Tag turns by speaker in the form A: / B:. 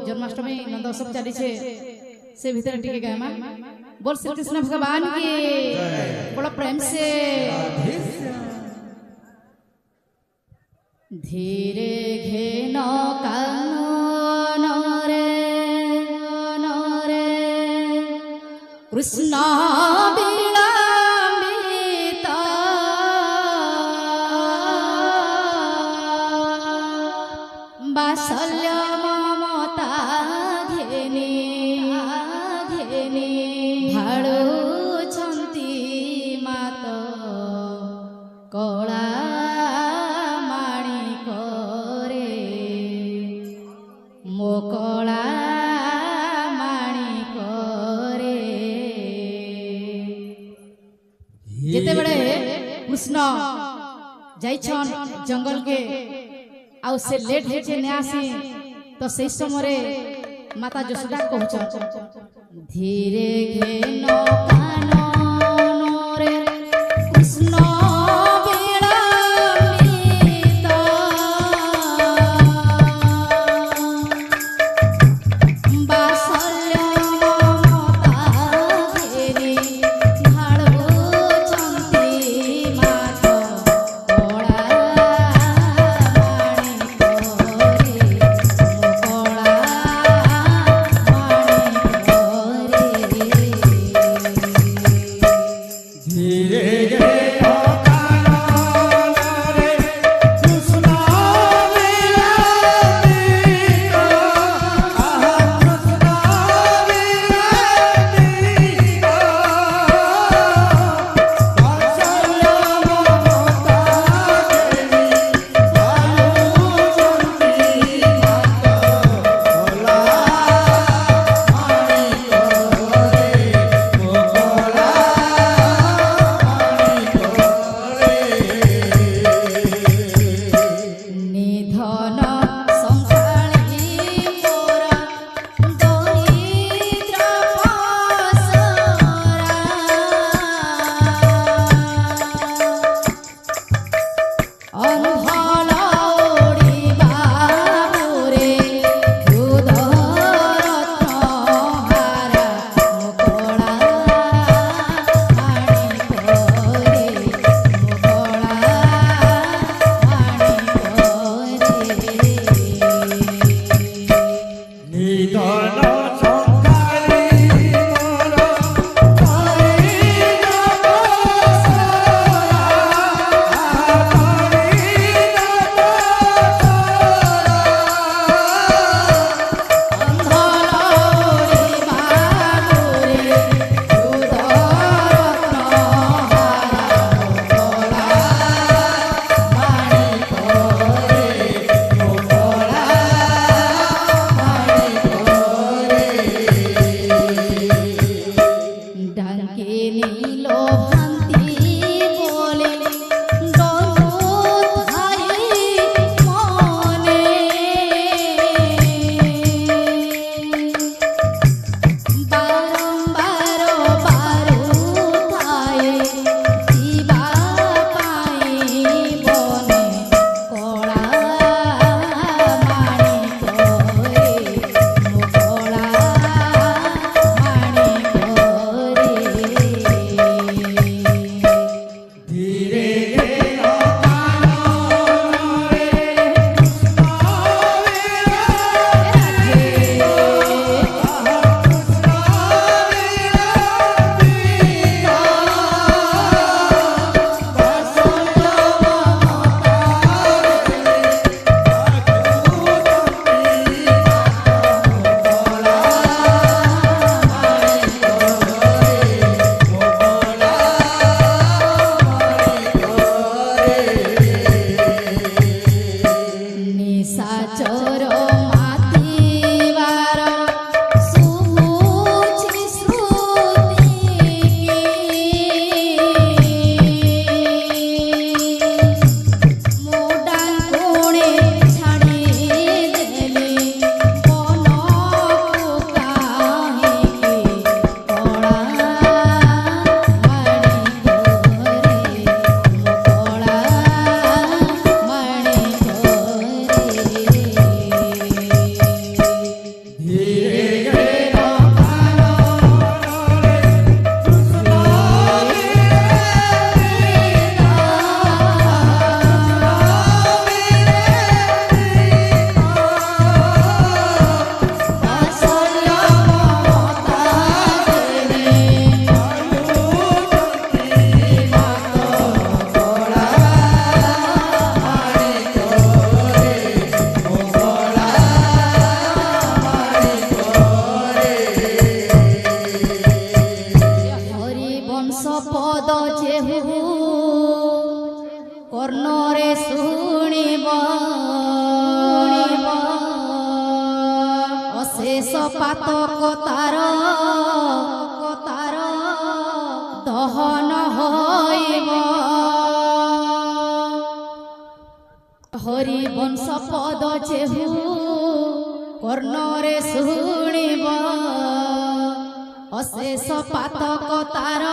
A: जन्माष्टमी नंदोत्सव चली से भीतर टिके गायमा बोल श्री कृष्ण भगवान की बड़ा प्रेम से धीरे घेनो कानो रे कृष्ण बासल्य ममता घेनी भाड़ुछंती मात कला माणिक रे मो कला माणिक रे जेते बड़े कृष्ण जाइछन जंगल के आउ से लेट हेचे ने आसी तो से समय माता यशोदा कहछ धीरे घेनो कानो रे कृष्ण विलंबित बासल्य ममता घेरी भाड़ुछंती मात कला माणिक रे অশেষ পাতক তার দহন হইব হরি বংশ পদ যেহু কর্ণরে শুনিব অশেষ পাতক তার